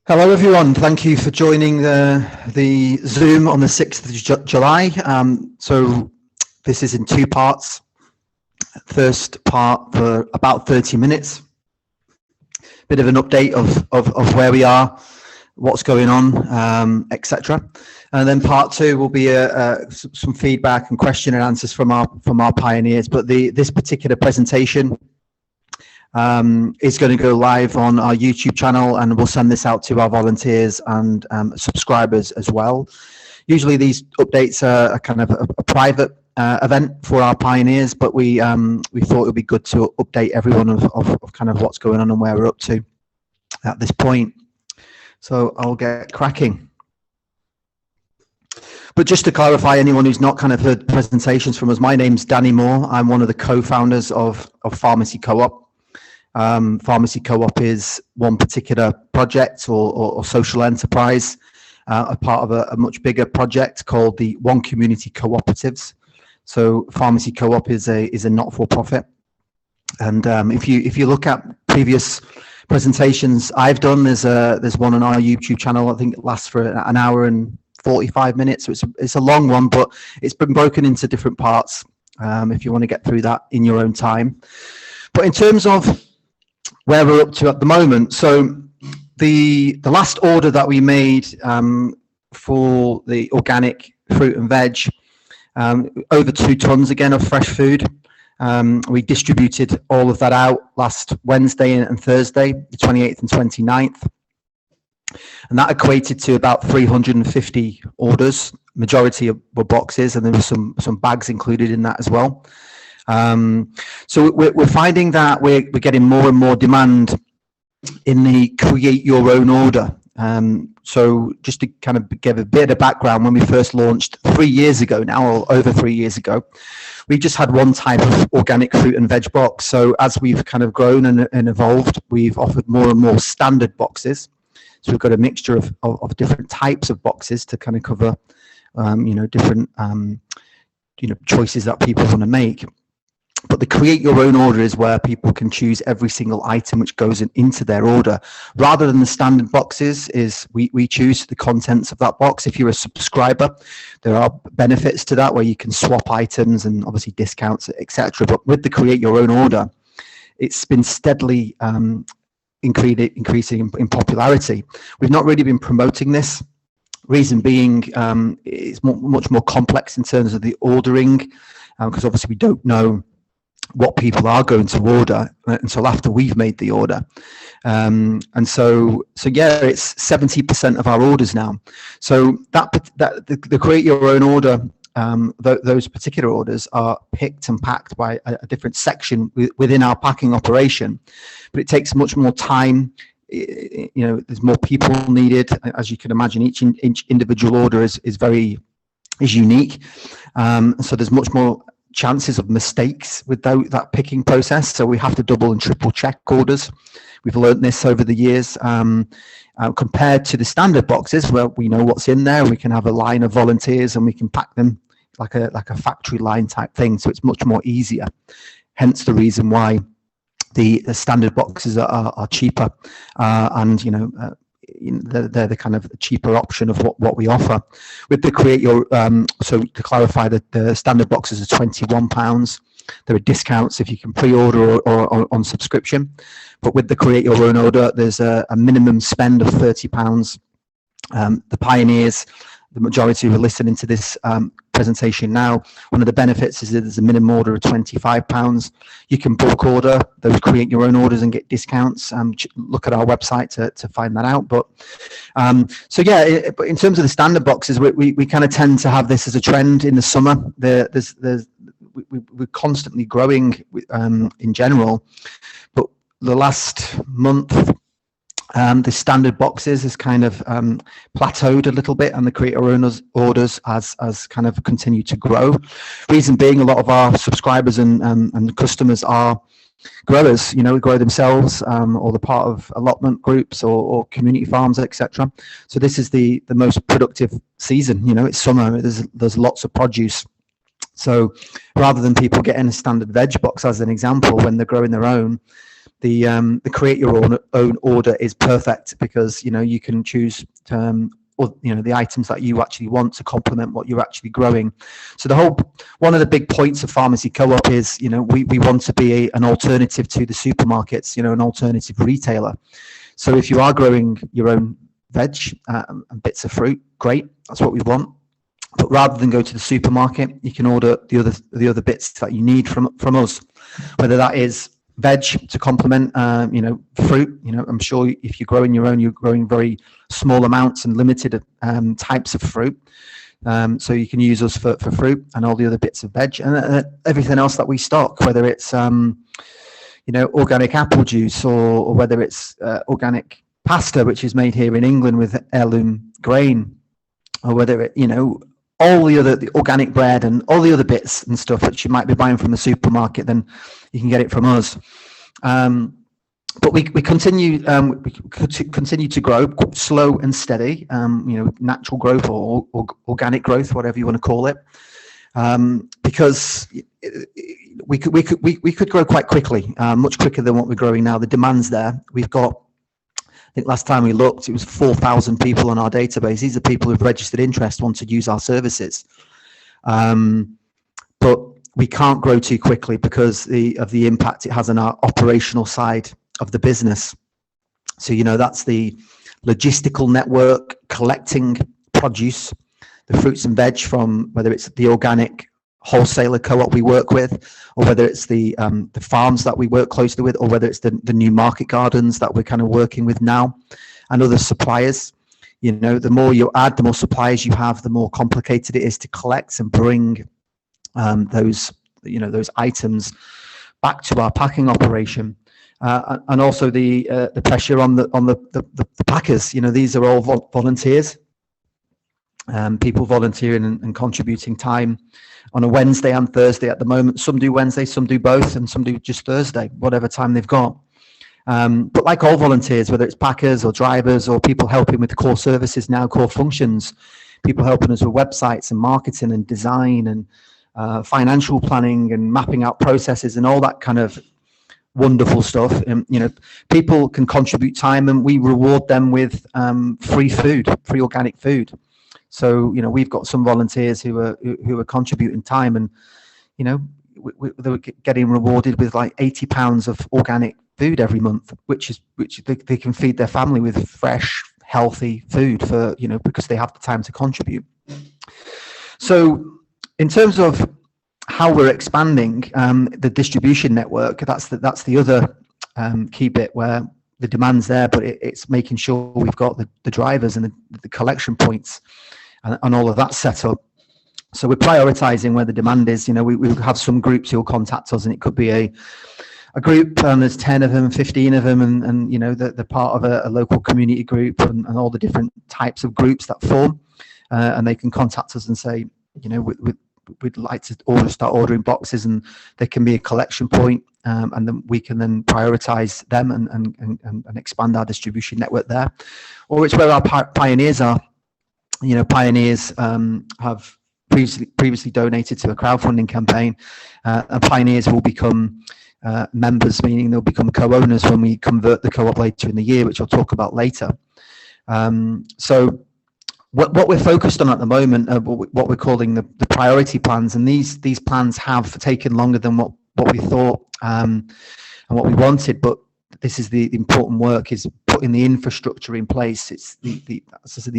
Hello everyone, thank you for joining the Zoom on the 6th of July. So this is in two parts. First part for about 30 minutes, bit of an update of where we are, what's going on, etc. And then part two will be some feedback and question and answers from our pioneers. But this particular presentation is going to go live on our YouTube channel, and we'll send this out to our volunteers and subscribers as well. Usually these updates are kind of a private event for our pioneers, but we thought it would be good to update everyone of kind of what's going on and where we're up to at this point. So I'll get cracking. But just to clarify, anyone who's not kind of heard presentations from us, my name's Danny Moore. I'm one of the co-founders of Farmacy Co-op. Farmacy Co-op is one particular project or social enterprise, a part of a much bigger project called the One Community Cooperatives. So Farmacy Co-op is a not-for-profit, and if you look at previous presentations I've done, there's one on our YouTube channel. I think it lasts for an hour and 45 minutes, so it's a long one, but it's been broken into different parts if you want to get through that in your own time. But in terms of where we're up to at the moment, so the last order that we made for the organic fruit and veg, over 2 tons again of fresh food. We distributed all of that out last Wednesday and Thursday, the 28th and 29th. And that equated to about 350 orders. Majority were boxes, and there were some bags included in that as well. So we're finding that we're getting more and more demand in the create your own order. So just to kind of give a bit of background, when we first launched 3 years ago now, or over 3 years ago, we just had one type of organic fruit and veg box. So as we've kind of grown and evolved, we've offered more and more standard boxes. So we've got a mixture of different types of boxes to kind of cover, different, choices that people want to make. But the create your own order is where people can choose every single item which goes into their order. Rather than the standard boxes, we choose the contents of that box. If you're a subscriber, there are benefits to that where you can swap items and obviously discounts, etc. But with the create your own order, it's been steadily increasing in popularity. We've not really been promoting this. Reason being, it's much more complex in terms of the ordering, because obviously we don't know what people are going to order until after we've made the order. And so yeah, it's 70% of our orders now. So the create your own order, those particular orders are picked and packed by a different section within our packing operation, but it takes much more time. There's more people needed. As you can imagine, each individual order is unique. So there's much more chances of mistakes with that picking process, so we have to double and triple check orders. We've learned this over the years, compared to the standard boxes where we know what's in there. We can have a line of volunteers and we can pack them like a factory line type thing, so it's much more easier. Hence the reason why the standard boxes are cheaper, and they're the kind of cheaper option of what we offer. With the create your so to clarify, that the standard boxes are £21. There are discounts if you can pre-order or on subscription, but with the create your own order, there's a minimum spend of £30. The pioneers, the majority who are listening to this presentation now, one of the benefits is that there's a minimum order of £25. You can bulk order those create your own orders and get discounts. Look at our website to find that out. But so yeah, but in terms of the standard boxes, we kind of tend to have this as a trend in the summer. We're constantly growing in general, but the last month, the standard boxes has kind of plateaued a little bit, and the create your own orders has kind of continued to grow. Reason being, a lot of our subscribers and customers are growers, grow themselves, or the part of allotment groups or community farms, etc. So this is the most productive season. It's summer. There's lots of produce. So rather than people getting a standard veg box as an example when they're growing their own, the create your own order is perfect, because you can choose or the items that you actually want to complement what you're actually growing. So one of the big points of Farmacy Co-op is we want to be an alternative to the supermarkets, an alternative retailer. So if you are growing your own veg and bits of fruit, great, that's what we want. But rather than go to the supermarket, you can order the other bits that you need from us, whether that is veg to complement fruit. I'm sure if you're growing your own, you're growing very small amounts and limited types of fruit, so you can use us for fruit and all the other bits of veg, and everything else that we stock, whether it's organic apple juice, or whether it's organic pasta, which is made here in England with heirloom grain, or whether it all the organic bread and all the other bits and stuff that you might be buying from the supermarket, then you can get it from us. But we continue to grow slow and steady, natural growth or organic growth, whatever you want to call it, because we could grow quite quickly, much quicker than what we're growing now. The demand's there. We've got, I think last time we looked, it was 4,000 people on our database. These are people who've registered interest, want to use our services. But we can't grow too quickly because of the impact it has on our operational side of the business. So, that's the logistical network, collecting produce, the fruits and veg from, whether it's the organic wholesaler co-op we work with, or whether it's the farms that we work closely with, or whether it's the new market gardens that we're kind of working with now, and other suppliers. The more you add, the more suppliers you have, the more complicated it is to collect and bring those items back to our packing operation, and also the pressure on the packers. These are all volunteers, people volunteering and contributing time on a Wednesday and Thursday at the moment. Some do Wednesday, some do both, and some do just Thursday, whatever time they've got. But like all volunteers, whether it's packers or drivers or people helping with core services now, core functions, people helping us with websites and marketing and design and financial planning and mapping out processes and all that kind of wonderful stuff. People can contribute time, and we reward them with free organic food. So we've got some volunteers who are contributing time, and they were getting rewarded with like £80 of organic food every month, which they can feed their family with fresh, healthy food for because they have the time to contribute. So in terms of how we're expanding the distribution network, that's the other key bit where the demand's there, but it's making sure we've got the drivers and the collection points and all of that set up. So we're prioritizing where the demand is. We have some groups who'll contact us, and it could be a group, and there's 10 of them, 15 of them, and they're part of a local community group, and all the different types of groups that form, and they can contact us and say, we'd like to start ordering boxes, and there can be a collection point, and then we can then prioritize them and expand our distribution network there. Or it's where our pioneers are. Pioneers have previously donated to a crowdfunding campaign, and pioneers will become members, meaning they'll become co-owners when we convert the co-op later in the year, which I'll talk about later. So what we're focused on at the moment are what we're calling the priority plans, and these plans have taken longer than what we thought and what we wanted, but this is the important work, is putting the infrastructure in place. It's the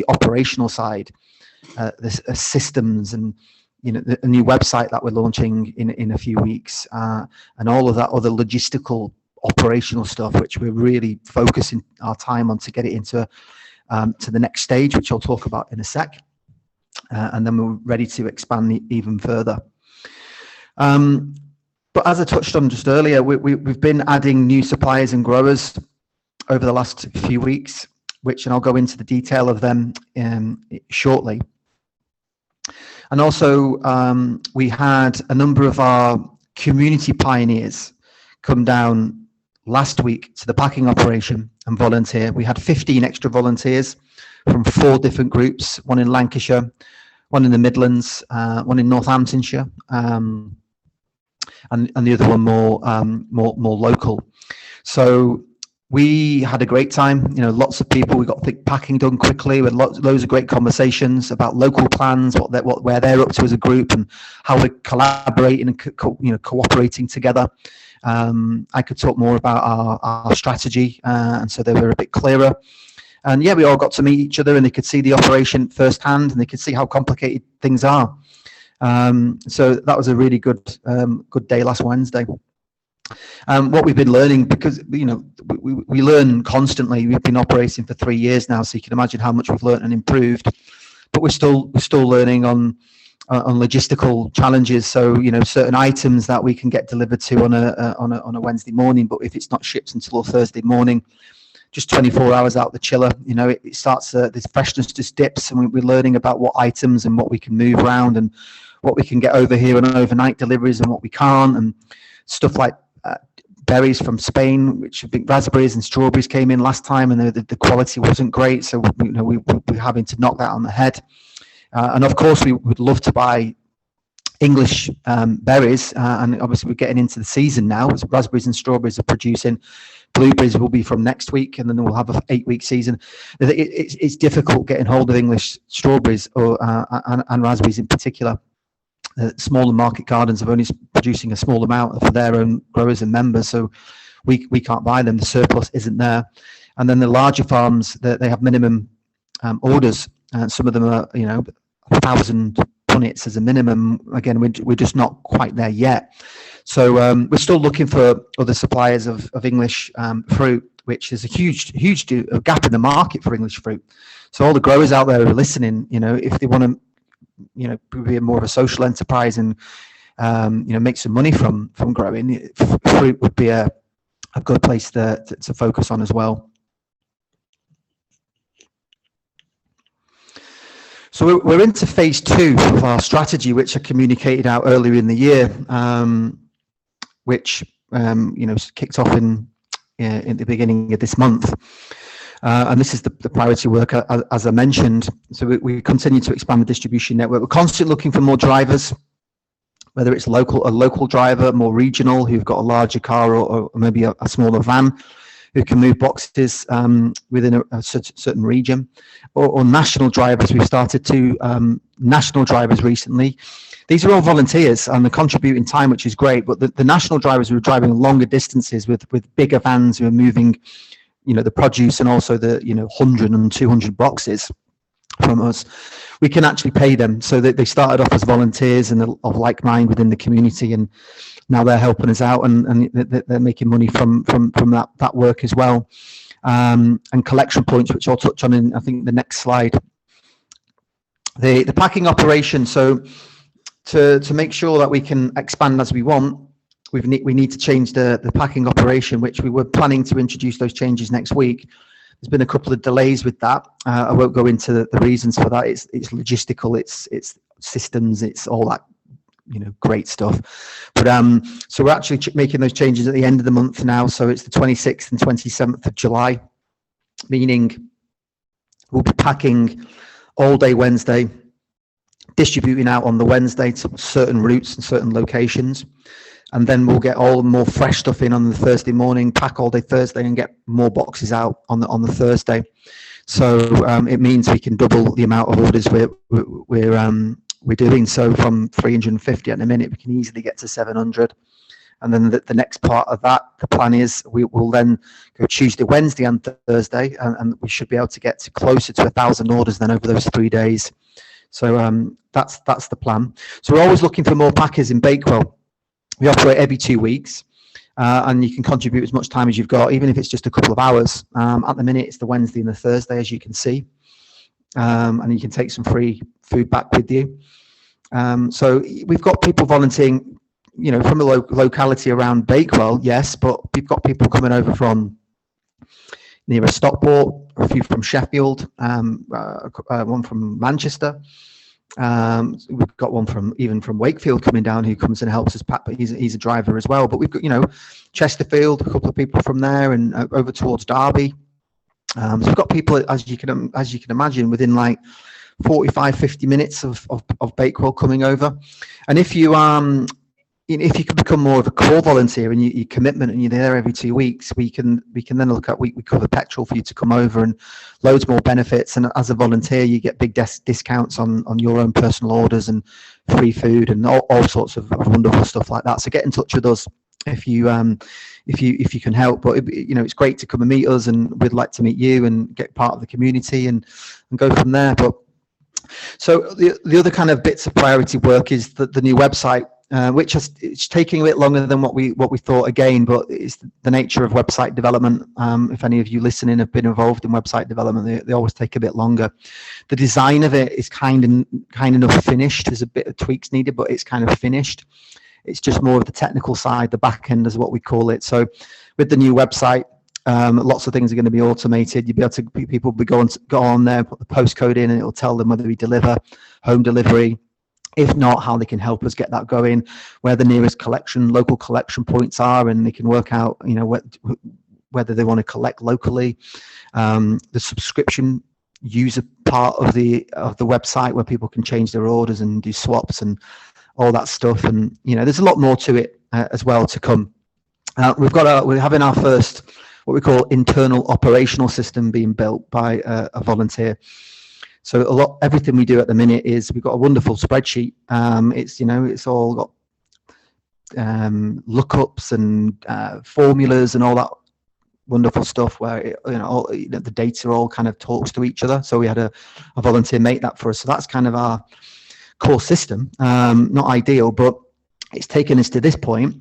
operational side, the systems, and a new website that we're launching in a few weeks, and all of that other logistical operational stuff, which we're really focusing our time on to get it into to the next stage, which I'll talk about in a sec, and then we're ready to expand even further. But as I touched on just earlier, we've been adding new suppliers and growers over the last few weeks, and I'll go into the detail of them shortly. And also, we had a number of our community pioneers come down last week to the packing operation and volunteer. We had 15 extra volunteers from 4 different groups, one in Lancashire, one in the Midlands, one in Northamptonshire, and the other one more local. So we had a great time, lots of people. We got packing done quickly with loads of great conversations about local plans, where they're up to as a group, and how we're collaborating and cooperating together. I could talk more about our strategy, and so they were a bit clearer. And yeah, we all got to meet each other, and they could see the operation firsthand, and they could see how complicated things are. So that was a really good day last Wednesday. What we've been learning, because we learn constantly. We've been operating for 3 years now, so you can imagine how much we've learned and improved. But we're still learning on logistical challenges. So certain items that we can get delivered to on a Wednesday morning, but if it's not shipped until Thursday morning, just 24 hours out the chiller, it starts, this freshness just dips, and we're learning about what items and what we can move around, and what we can get over here on overnight deliveries and what we can't, and stuff like berries from Spain, which I think raspberries and strawberries came in last time, and the quality wasn't great, so we're having to knock that on the head. And of course, we would love to buy English berries, and obviously we're getting into the season now. Raspberries and strawberries are producing. Blueberries will be from next week, and then we'll have an 8-week season. It's difficult getting hold of English strawberries and raspberries in particular. Smaller market gardens are only producing a small amount for their own growers and members, so we can't buy them. The surplus isn't there. And then the larger farms, they have minimum orders, and some of them are 1,000 punnets as a minimum. Again, we're just not quite there yet. So we're still looking for other suppliers of English fruit, which is a huge gap in the market for English fruit. So all the growers out there who are listening, if they want to be more of a social enterprise and make some money from growing, fruit would be a good place to focus on as well. So we're into phase 2 of our strategy, which I communicated out earlier in the year, which kicked off in the beginning of this month. And this is the priority work, as I mentioned. So we continue to expand the distribution network. We're constantly looking for more drivers, whether it's a local driver, more regional, who've got a larger car or maybe a smaller van, who can move boxes within a certain region, or national drivers. We've started national drivers recently. These are all volunteers, and they contribute in time, which is great. But the national drivers who are driving longer distances with bigger vans, who are moving the produce and also the 100 and 200 boxes from us, we can actually pay them. So they started off as volunteers and of like mind within the community, and now they're helping us out, and they're making money from that work as well. And collection points, which I'll touch on in, I think, the next slide. The packing operation. So to make sure that we can expand as we want, we need to change the packing operation, which we were planning to introduce those changes next week. There's been a couple of delays with that. I won't go into the reasons for that. It's logistical, it's systems, it's all that great stuff. But so we're actually making those changes at the end of the month now. So it's the 26th and 27th of July, meaning we'll be packing all day Wednesday, distributing out on the Wednesday to certain routes and certain locations. And then we'll get all more fresh stuff in on the Thursday morning, pack all day Thursday, and get more boxes out on the Thursday. So it means we can double the amount of orders we're doing. So from 350 at the minute, we can easily get to 700. And then the next part of that, the plan is we will then go Tuesday, Wednesday, and Thursday, and we should be able to get to closer to 1,000 orders then over those 3 days. So that's the plan. So we're always looking for more packers in Bakewell. We operate every 2 weeks, and you can contribute as much time as you've got, even if it's just a couple of hours. At the minute, it's the Wednesday and the Thursday, as you can see, and you can take some free food back with you. So we've got people volunteering, from a locality around Bakewell, yes, but we've got people coming over from near Stockport, a few from Sheffield, one from Manchester. We've got one from Wakefield coming down, who comes and helps us pack, but he's a driver as well. But we've got Chesterfield, a couple of people from there, and over towards Derby. So we've got people, as you can imagine, within like 45-50 minutes of Bakewell coming over. And if if you can become more of a core volunteer and your commitment, and you're there every 2 weeks, we can then look at, we cover petrol for you to come over and loads more benefits. And as a volunteer, you get big discounts on your own personal orders and free food and all sorts of wonderful stuff like that. So get in touch with us if you can help. But it's great to come and meet us, and we'd like to meet you and get part of the community and go from there. But so the other kind of bits of priority work is the new website, which it's taking a bit longer than what we thought again, but it's the nature of website development. If any of you listening have been involved in website development, they always take a bit longer. The design of it is kind enough finished. There's a bit of tweaks needed, but it's kind of finished. It's just more of the technical side, the back end is what we call it. So with the new website, lots of things are going to be automated. You'll be able to, people will go on there, put the postcode in, and it'll tell them whether we deliver home delivery. If not, how they can help us get that going, where the nearest local collection points are, and they can work out, whether they want to collect locally. The subscription user part of the website, where people can change their orders and do swaps and all that stuff. And there's a lot more to it as well to come. We're having our first, what we call, internal operational system being built by a volunteer. So everything we do at the minute is, we've got a wonderful spreadsheet. It's all got lookups and formulas and all that wonderful stuff, where the data all kind of talks to each other. So we had a volunteer make that for us. So that's kind of our core system. Not ideal, but it's taken us to this point.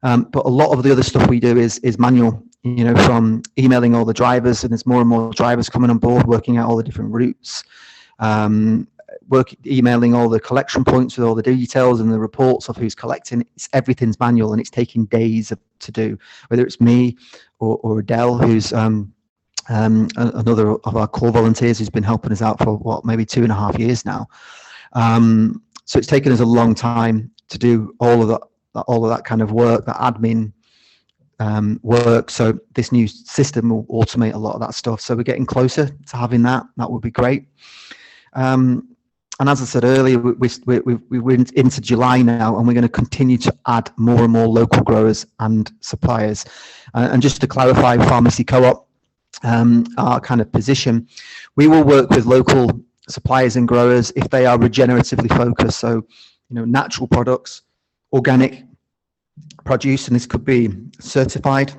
But a lot of the other stuff we do is manual. From emailing all the drivers, and there's more and more drivers coming on board, working out all the different routes, emailing all the collection points with all the details and the reports of who's collecting. Everything's manual, and it's taking days to do, whether it's me or Adele, who's another of our core volunteers, who's been helping us out for maybe 2.5 years now. So it's taken us a long time to do all of that kind of work, that admin work. So this new system will automate a lot of that stuff. So we're getting closer to having that. That would be great. And as I said earlier, we're into July now, and we're going to continue to add more and more local growers and suppliers. And just to clarify, Farmacy Co-op, our kind of position, we will work with local suppliers and growers if they are regeneratively focused. So, natural products, organic produce, and this could be certified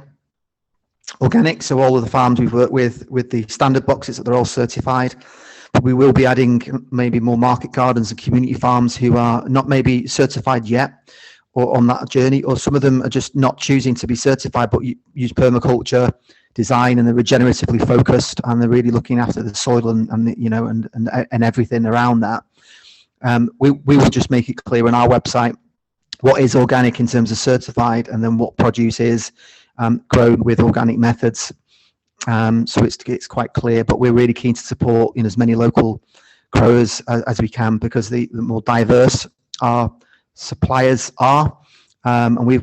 organic. So all of the farms we've worked with the standard boxes, that they're all certified. But we will be adding maybe more market gardens and community farms who are not maybe certified yet, or on that journey, or some of them are just not choosing to be certified, but use permaculture design, and they're regeneratively focused, and they're really looking after the soil and everything around that. We will just make it clear on our website what is organic in terms of certified, and then what produce is grown with organic methods. So it's quite clear, but we're really keen to support as many local growers as we can, because the more diverse our suppliers are, and we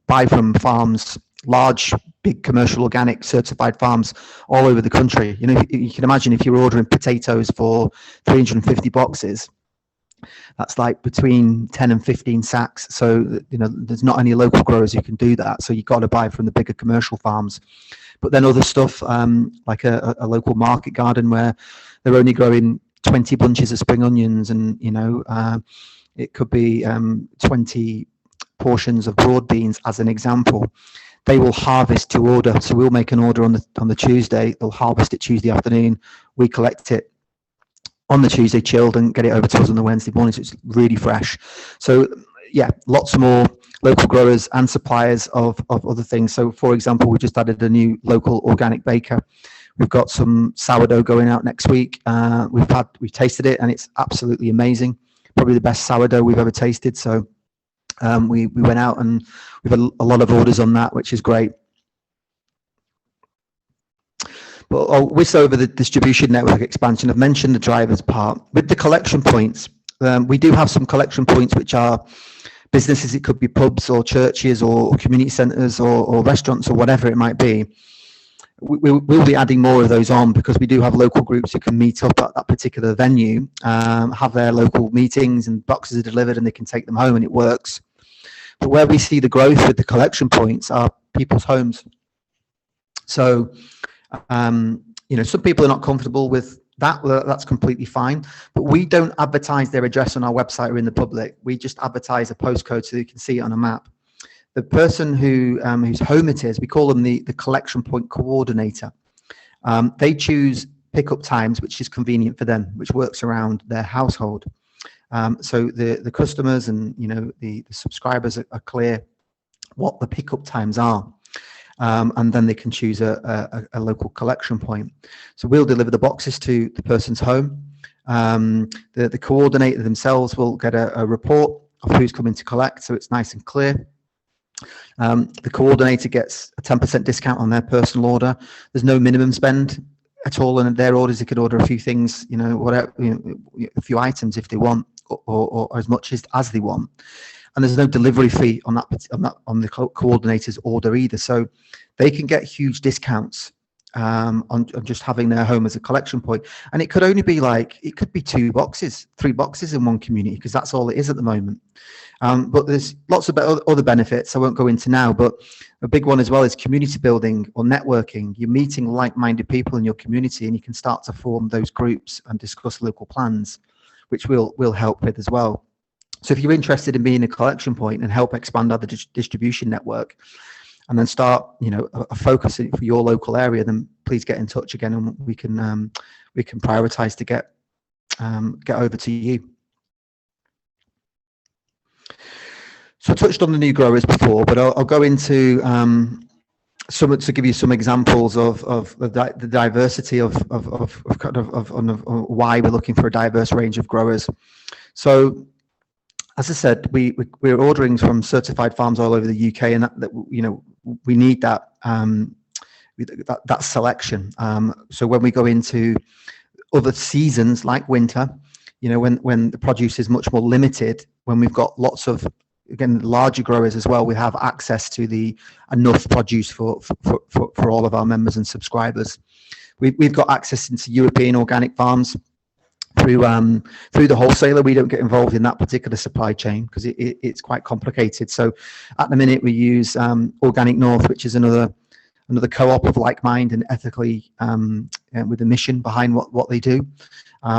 buy from farms, large, big commercial organic certified farms all over the country. You can imagine if you're ordering potatoes for 350 boxes, that's like between 10 and 15 sacks. So there's not any local growers who can do that, so you've got to buy from the bigger commercial farms. But then other stuff, like a local market garden, where they're only growing 20 bunches of spring onions, and it could be 20 portions of broad beans, as an example. They will harvest to order. So we'll make an order on the Tuesday, they'll harvest it Tuesday afternoon, we collect it on the Tuesday, chilled, and get it over to us on the Wednesday morning. So it's really fresh. So yeah, lots more local growers and suppliers of other things. So for example, we just added a new local organic baker. We've got some sourdough going out next week. We've tasted it, and it's absolutely amazing. Probably the best sourdough we've ever tasted. So we went out, and we've had a lot of orders on that, which is great. But I'll whisk over the distribution network expansion. I've mentioned the drivers part. With the collection points, we do have some collection points which are businesses. It could be pubs or churches or community centres or restaurants or whatever it might be. we'll be adding more of those on, because we do have local groups who can meet up at that particular venue, have their local meetings, and boxes are delivered and they can take them home and it works. But where we see the growth with the collection points are people's homes. So, some people are not comfortable with that. That's completely fine. But we don't advertise their address on our website or in the public. We just advertise a postcode so you can see it on a map. The person whose home it is, we call them the collection point coordinator. They choose pickup times, which is convenient for them, which works around their household. So the customers and the subscribers are clear what the pickup times are, and then they can choose a local collection point. So we'll deliver the boxes to the person's home. The coordinator themselves will get a report of who's coming to collect, so it's nice and clear. The coordinator gets a 10% discount on their personal order. There's no minimum spend at all in their orders. They could order a few things, whatever, a few items if they want, or as much as they want. And there's no delivery fee on the coordinator's order either. So they can get huge discounts on just having their home as a collection point. And it could only be it could be 2 boxes, 3 boxes in one community, because that's all it is at the moment. But there's lots of other benefits I won't go into now, but a big one as well is community building or networking. You're meeting like-minded people in your community, and you can start to form those groups and discuss local plans, which we'll help with as well. So if you're interested in being a collection point and help expand our distribution network, and then start a focus for your local area, then please get in touch again, and we can prioritize to get over to you. So I touched on the new growers before, but I'll go into some to give you some examples of the diversity of why we're looking for a diverse range of growers. So, as I said, we're ordering from certified farms all over the UK, and that we need that that selection. So when we go into other seasons like winter, when the produce is much more limited, when we've got lots of, again, larger growers as well, we have access to enough produce for all of our members and subscribers. We've got access into European organic farms through the wholesaler. We don't get involved in that particular supply chain because it's quite complicated. So at the minute we use Organic North, which is another co-op of like mind and ethically with a mission behind what they do.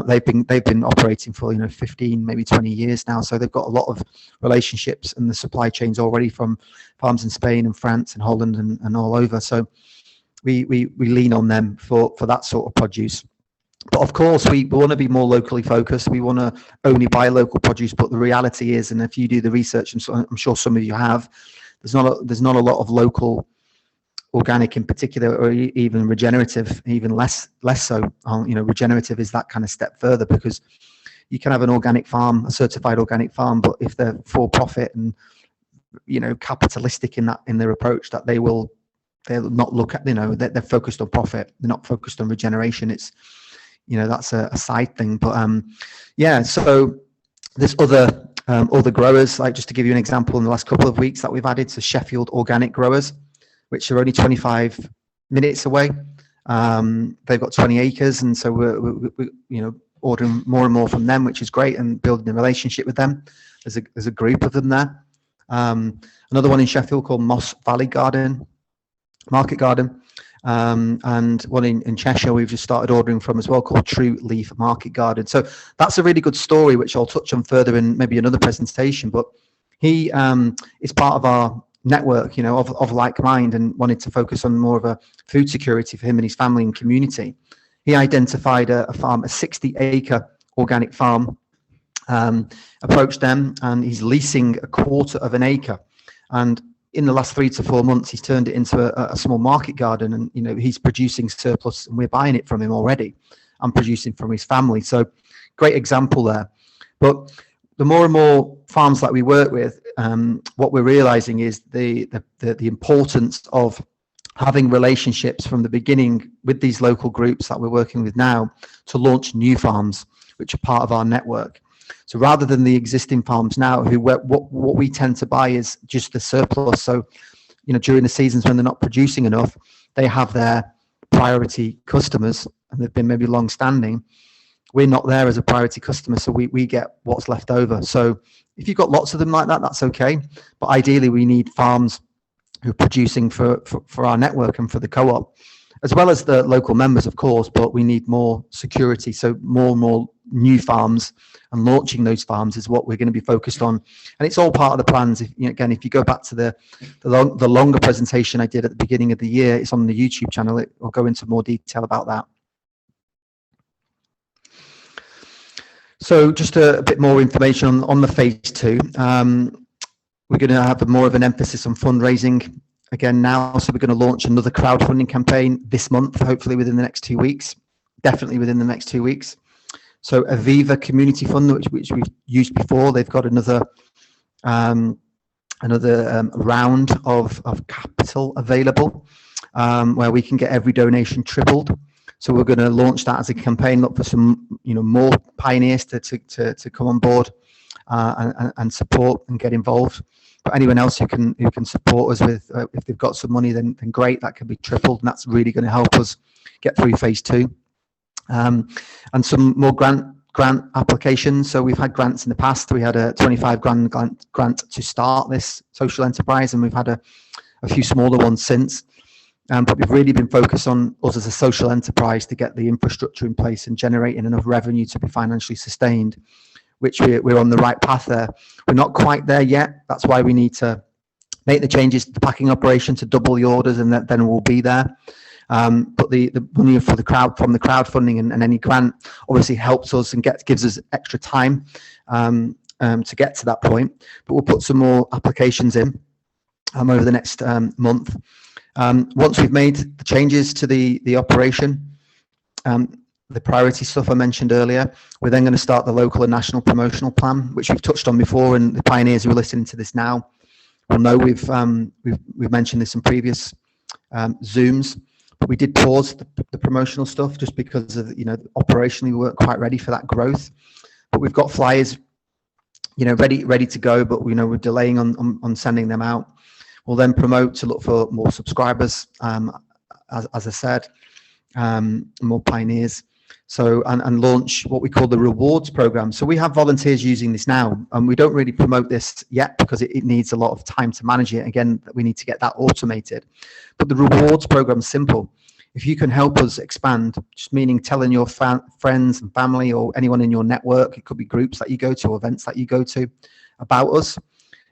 They've been operating for 15, maybe 20 years now, so they've got a lot of relationships and the supply chains already from farms in Spain and France and Holland and all over. So we lean on them for that sort of produce. But of course, we want to be more locally focused. We want to only buy local produce. But the reality is, and if you do the research, and I'm sure some of you have, there's not a lot of local organic in particular, or even regenerative, even less so. Regenerative is that kind of step further, because you can have an organic farm, a certified organic farm, but if they're for profit and capitalistic in their approach, that they'll not look at, they're focused on profit. They're not focused on regeneration. It's that's a side thing. But so there's other growers, like just to give you an example, in the last couple of weeks that we've added to Sheffield organic growers, which are only 25 minutes away. They've got 20 acres, and so we're ordering more and more from them, which is great, and building a relationship with them. There's a group of them there. Another one in Sheffield called Moss Valley Market Garden, and one in Cheshire we've just started ordering from as well, called True Leaf Market Garden. So that's a really good story, which I'll touch on further in maybe another presentation. But he is part of our network, of like mind, and wanted to focus on more of a food security for him and his family and community. He identified a farm, a 60-acre organic farm, approached them, and he's leasing a quarter of an acre. And in the last 3 to 4 months, he's turned it into a small market garden, and he's producing surplus, and we're buying it from him already, and producing from his family. So great example there. But the more and more farms that we work with, what we're realizing is the importance of having relationships from the beginning with these local groups that we're working with now to launch new farms, which are part of our network. So rather than the existing farms now, what we tend to buy is just the surplus. So, during the seasons when they're not producing enough, they have their priority customers, and they've been maybe long standing, we're not there as a priority customer, so we get what's left over. So if you've got lots of them like that, that's okay. But ideally, we need farms who are producing for our network and for the co-op, as well as the local members, of course, but we need more security. So more and more new farms and launching those farms is what we're going to be focused on. And it's all part of the plans. If, again, if you go back to the longer presentation I did at the beginning of the year, it's on the YouTube channel. I'll go into more detail about that. So just a bit more information on the phase 2. We're going to have more of an emphasis on fundraising again now. So we're going to launch another crowdfunding campaign this month, hopefully within the next 2 weeks, definitely within the next 2 weeks. So Aviva Community Fund, which we've used before, they've got another round of capital available, where we can get every donation tripled. So we're going to launch that as a campaign, look for some, more pioneers to come on board and support and get involved. But anyone else who can support us with, if they've got some money, then great, that can be tripled, and that's really going to help us get through phase 2. And some more grant applications. So we've had grants in the past. We had a 25 grand grant to start this social enterprise, and we've had a few smaller ones since. But we've really been focused on us as a social enterprise to get the infrastructure in place and generating enough revenue to be financially sustained, which we're on the right path there. We're not quite there yet. That's why we need to make the changes to the packing operation to double the orders, and then we'll be there. But the money from the crowdfunding and any grant obviously helps us and gives us extra time to get to that point. But we'll put some more applications in over the next month. Once we've made the changes to the operation, the priority stuff I mentioned earlier, we're then going to start the local and national promotional plan, which we've touched on before, and the pioneers who are listening to this now will know we've mentioned this in previous Zooms. But we did pause the promotional stuff just because of, operationally we weren't quite ready for that growth. But we've got flyers, ready to go, but we're delaying on sending them out. We'll then promote to look for more subscribers, as I said, more pioneers. So, and launch what we call the rewards program. So we have volunteers using this now, and we don't really promote this yet because it needs a lot of time to manage it. Again, we need to get that automated. But the rewards program is simple. If you can help us expand, just meaning telling your friends and family or anyone in your network, it could be groups that you go to, events that you go to, about us.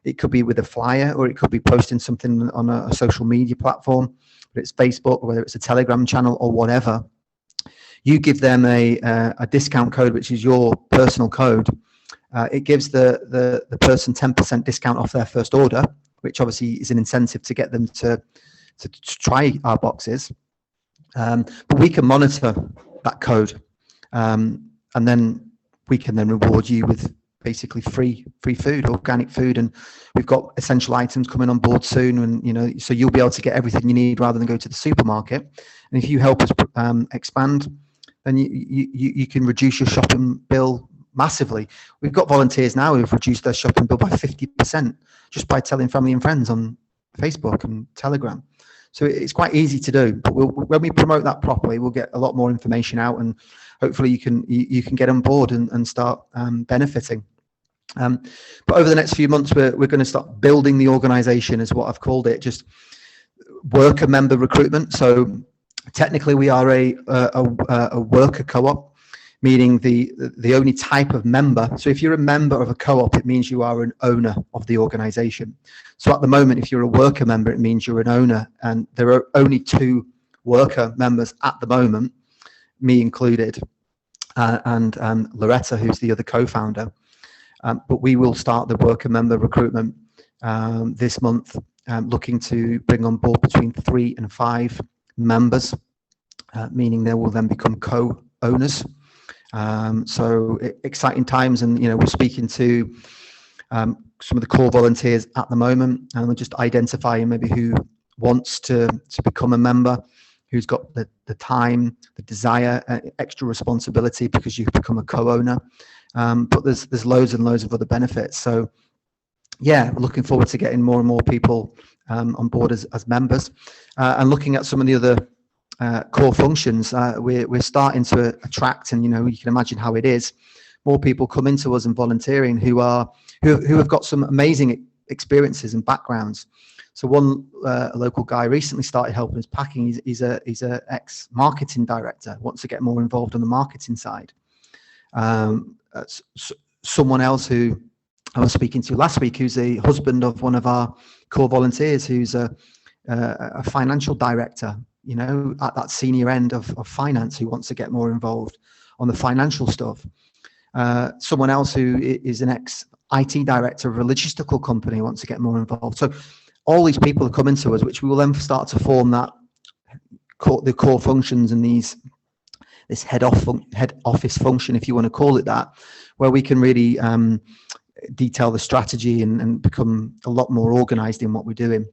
It could be with a flyer, or it could be posting something on a social media platform, whether it's Facebook, or whether it's a Telegram channel or whatever. You give them a discount code, which is your personal code. It gives the person 10% discount off their first order, which obviously is an incentive to get them to try our boxes. But we can monitor that code, and then we can then reward you with basically free food, organic food, and we've got essential items coming on board soon, and so you'll be able to get everything you need rather than go to the supermarket. And if you help us expand, then you can reduce your shopping bill massively. We've got volunteers now who've reduced their shopping bill by 50% just by telling family and friends on Facebook and Telegram. So it's quite easy to do. But when we promote that properly, we'll get a lot more information out, and hopefully you can get on board and start benefiting. But over the next few months, we're going to start building the organization, is what I've called it, just worker member recruitment. So technically we are a worker co-op, meaning the only type of member. So if you're a member of a co-op, it means you are an owner of the organization. So at the moment, if you're a worker member, it means you're an owner, and there are only 2 worker members at the moment, me included, and Loretta, who's the other co-founder. But we will start the worker member recruitment this month, looking to bring on board between 3 and 5 members, meaning they will then become co-owners. So exciting times, and we're speaking to some of the core volunteers at the moment, and we're just identifying maybe who wants to become a member, who's got the time, the desire, extra responsibility because you've become a co-owner. But there's loads and loads of other benefits. So yeah, we're looking forward to getting more and more people on board as members, and looking at some of the other core functions, we're starting to attract, and you can imagine how it is. More people come into us and volunteering who have got some amazing experiences and backgrounds. So one a local guy recently started helping us packing. He's a ex-marketing director, wants to get more involved on the marketing side. Someone else who I was speaking to last week, who's the husband of one of our core volunteers, who's a financial director, at that senior end of finance, who wants to get more involved on the financial stuff. Someone else who is an ex-IT director of a logistical company, wants to get more involved. So all these people are coming to us, which we will then start to form the core functions and this head office function, if you want to call it that, where we can really detail the strategy and become a lot more organized in what we're doing.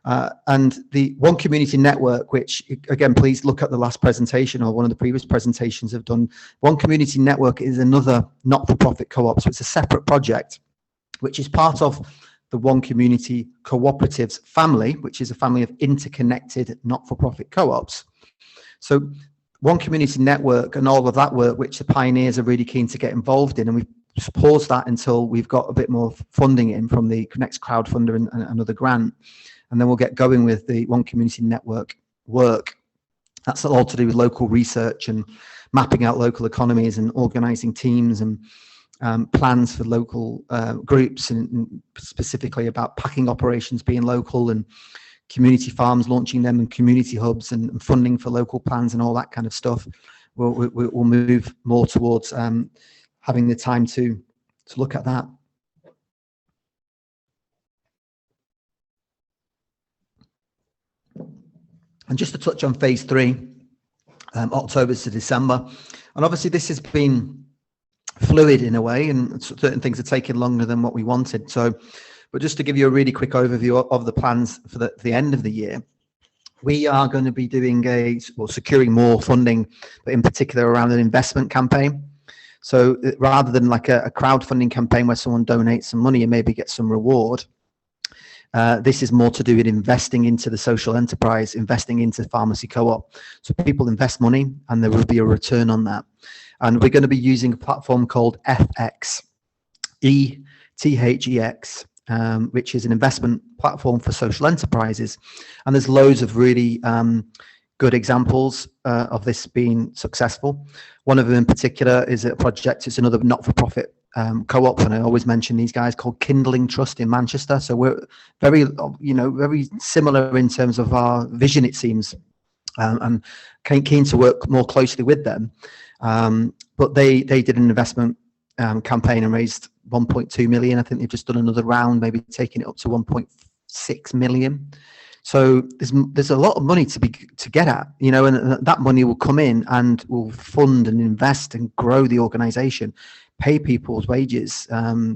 And the One Community Network, which again, please look at the last presentation or one of the previous presentations I've done. One Community Network is another not-for-profit co-op, so it's a separate project, which is part of the One Community Cooperatives family, which is a family of interconnected not-for-profit co-ops. So One Community Network and all of that work, which the pioneers are really keen to get involved in, and we've paused that until we've got a bit more funding in from the next crowdfunder and another grant, and then we'll get going with the One Community Network work. That's all to do with local research and mapping out local economies and organizing teams and plans for local groups, and specifically about packing operations being local and community farms, launching them, and community hubs and funding for local plans and all that kind of stuff. We'll move more towards having the time to look at that. And just to touch on phase 3, October to December. And obviously this has been fluid in a way, and certain things are taking longer than what we wanted. But just to give you a really quick overview of the plans for the end of the year, we are going to be doing securing more funding, but in particular around an investment campaign. So rather than like a crowdfunding campaign where someone donates some money and maybe gets some reward, this is more to do with investing into the social enterprise, investing into Farmacy Co-op. So people invest money and there will be a return on that. And we're going to be using a platform called FX, ETHEX, which is an investment platform for social enterprises. And there's loads of really good examples of this being successful. One of them in particular is a project, it's another not-for-profit co-op, and I always mention these guys, called Kindling Trust in Manchester. So we're very similar in terms of our vision, it seems, and keen to work more closely with them. But they did an investment campaign and raised 1.2 million. I think they've just done another round, maybe taking it up to 1.6 million. So there's a lot of money to get at, and that money will come in and will fund and invest and grow the organization, pay people's wages,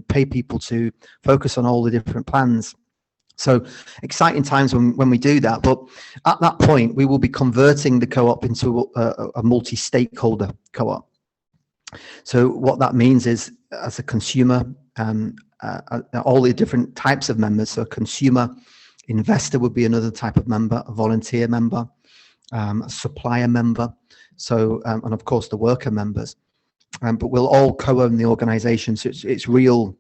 pay people to focus on all the different plans. So exciting times when we do that. But at that point, we will be converting the co-op into a multi-stakeholder co-op. So what that means is, as a consumer, all the different types of members. So a consumer, investor would be another type of member, a volunteer member, a supplier member, so and of course the worker members. But we'll all co-own the organization, so it's real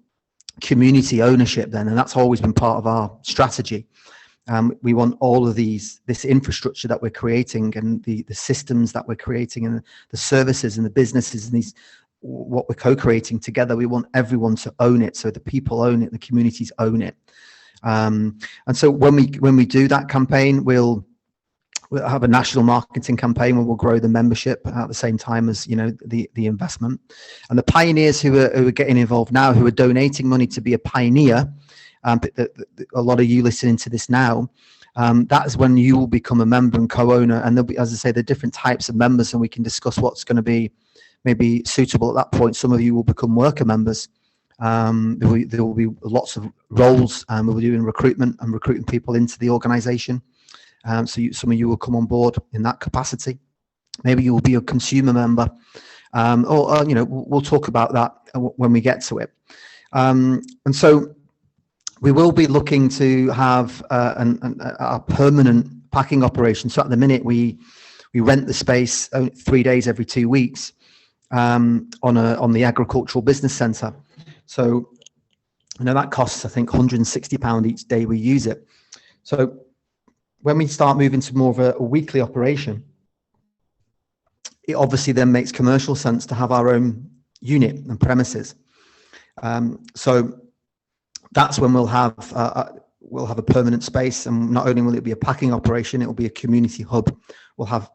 community ownership then, and that's always been part of our strategy. We want all of this infrastructure that we're creating, and the systems that we're creating, and the services and the businesses, and what we're co-creating together. We want everyone to own it, so the people own it, the communities own it. And so when we do that campaign, we'll have a national marketing campaign where we'll grow the membership at the same time as the investment. And the pioneers who are getting involved now, who are donating money to be a pioneer, a lot of you listening to this now, that is when you will become a member and co-owner. And there'll be, as I say, the different types of members, and we can discuss what's going to be maybe suitable at that point. Some of you will become worker members. There will be lots of roles. We'll be doing recruitment and recruiting people into the organization. So some of you will come on board in that capacity. Maybe you will be a consumer member, or we'll talk about that when we get to it. And so we will be looking to have a permanent packing operation. So at the minute We rent the space 3 days every 2 weeks on the agricultural business centre. So, that costs, I think, £160 each day we use it. So when we start moving to more of a weekly operation, it obviously then makes commercial sense to have our own unit and premises. So that's when we'll have a permanent space, and not only will it be a packing operation, it will be a community hub. We'll have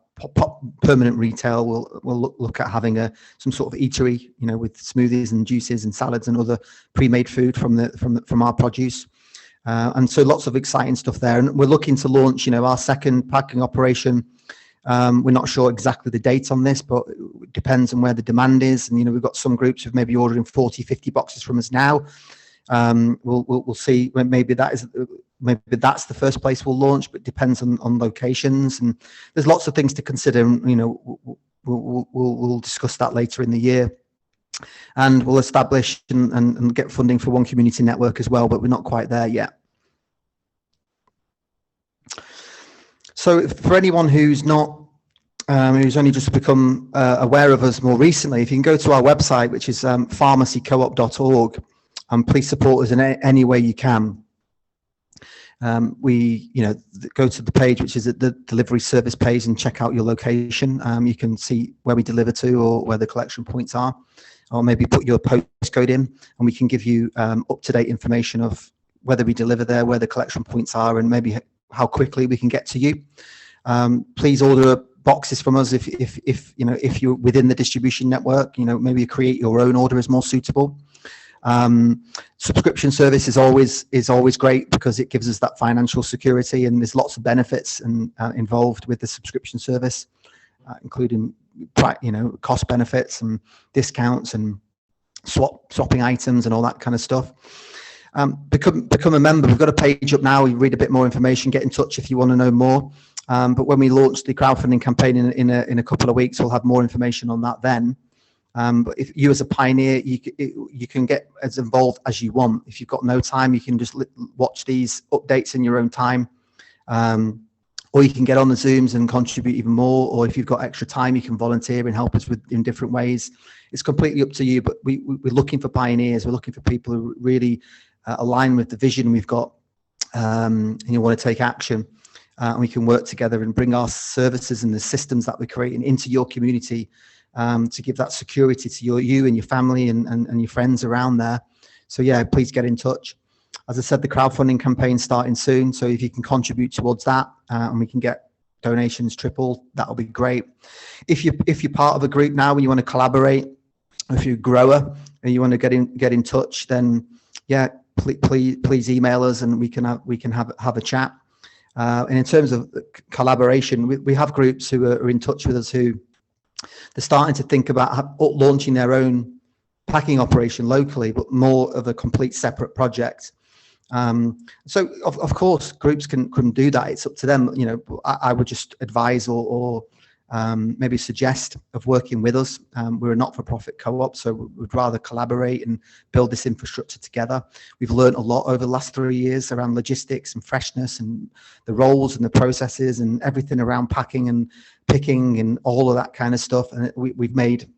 permanent retail. We'll look at having some sort of eatery, with smoothies and juices and salads and other pre-made food from our produce. And so lots of exciting stuff there. And we're looking to launch, our second packing operation. We're not sure exactly the date on this, but it depends on where the demand is. And, we've got some groups who've maybe ordering 40, 50 boxes from us now. We'll see when maybe that's the first place we'll launch, but it depends on locations. And there's lots of things to consider. And, we'll discuss that later in the year. And we'll establish and get funding for one community network as well, but we're not quite there yet. So for anyone who's only just become aware of us more recently, if you can go to our website, which is farmacycoop.org, and please support us in any way you can. We go to the page, which is at the delivery service page, and check out your location. You can see where we deliver to or where the collection points are, or maybe put your postcode in, and we can give you up-to-date information of whether we deliver there, where the collection points are, and maybe how quickly we can get to you. Please order boxes from us if you're within the distribution network. Maybe create your own order is more suitable. Subscription service is always great because it gives us that financial security, and there's lots of benefits involved with the subscription service, including cost benefits and discounts and swapping items and all that kind of stuff. Become a member. We've got a page up now. You read a bit more information. Get in touch if you want to know more. But when we launch the crowdfunding campaign in a couple of weeks, we'll have more information on that then. But if you as a pioneer, you can get as involved as you want. If you've got no time, you can just watch these updates in your own time. Or you can get on the Zooms and contribute even more. Or if you've got extra time, you can volunteer and help us in different ways. It's completely up to you, but we're looking for pioneers. We're looking for people who really align with the vision we've got, and you want to take action. And we can work together and bring our services and the systems that we're creating into your community, to give that security to you and your family and your friends around there. So yeah, please get in touch. As I said, the crowdfunding campaign starting soon. So if you can contribute towards that, and we can get donations tripled, that'll be great. If you're part of a group now and you want to collaborate, if you're a grower and you want to get in touch, then yeah, please email us and we can have a chat. And in terms of collaboration, we have groups who are in touch with us who they're starting to think about launching their own packing operation locally, but more of a complete separate project. So of course groups can do that. It's up to them. I would just advise or maybe suggest of working with us. We're a not-for-profit co-op, so we'd rather collaborate and build this infrastructure together. We've learned a lot over the last 3 years around logistics and freshness and the roles and the processes and everything around packing and picking and all of that kind of stuff. And we've made,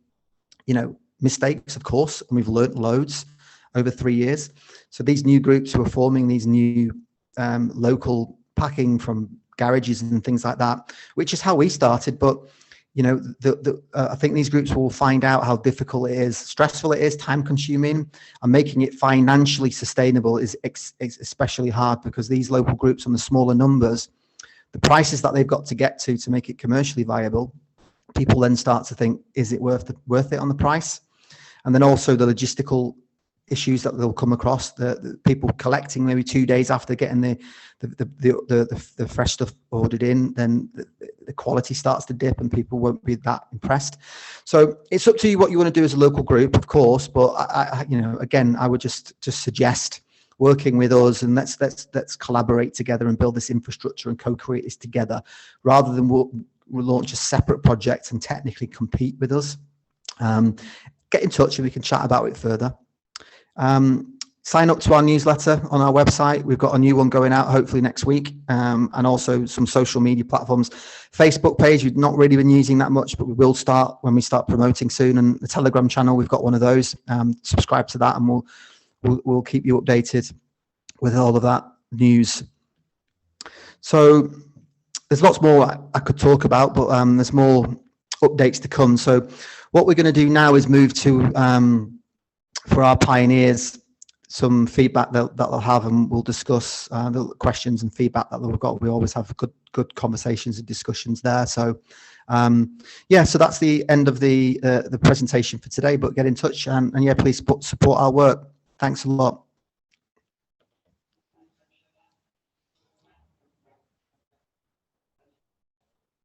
mistakes, of course, and we've learned loads over 3 years. So these new groups who are forming, these new local packing from garages and things like that, which is how we started. But I think these groups will find out how difficult it is, stressful it is, time consuming, and making it financially sustainable is especially hard, because these local groups on the smaller numbers, the prices that they've got to get to make it commercially viable, people then start to think, is it worth it on the price? And then also the logistical issues that they'll come across, the people collecting maybe 2 days after getting the fresh stuff ordered in, then the quality starts to dip and people won't be that impressed. So it's up to you what you want to do as a local group, of course, but again, I would just suggest working with us, and let's collaborate together and build this infrastructure and co-create this together, rather than we'll launch a separate project and technically compete with us. Get in touch and we can chat about it further. sign up to our newsletter on our website. We've got a new one going out hopefully next week, and also some social media platforms. Facebook page, we've not really been using that much, but we will start when we start promoting soon. And the Telegram channel, we've got one of those. Subscribe to that, and we'll keep you updated with all of that news. So there's lots more I could talk about, but there's more updates to come. So what we're going to do now is move to, for our pioneers, some feedback that they'll have, and we'll discuss the questions and feedback that we've got. We always have good conversations and discussions there. So yeah, so that's the end of the presentation for today, but get in touch, and yeah, please support our work. Thanks a lot.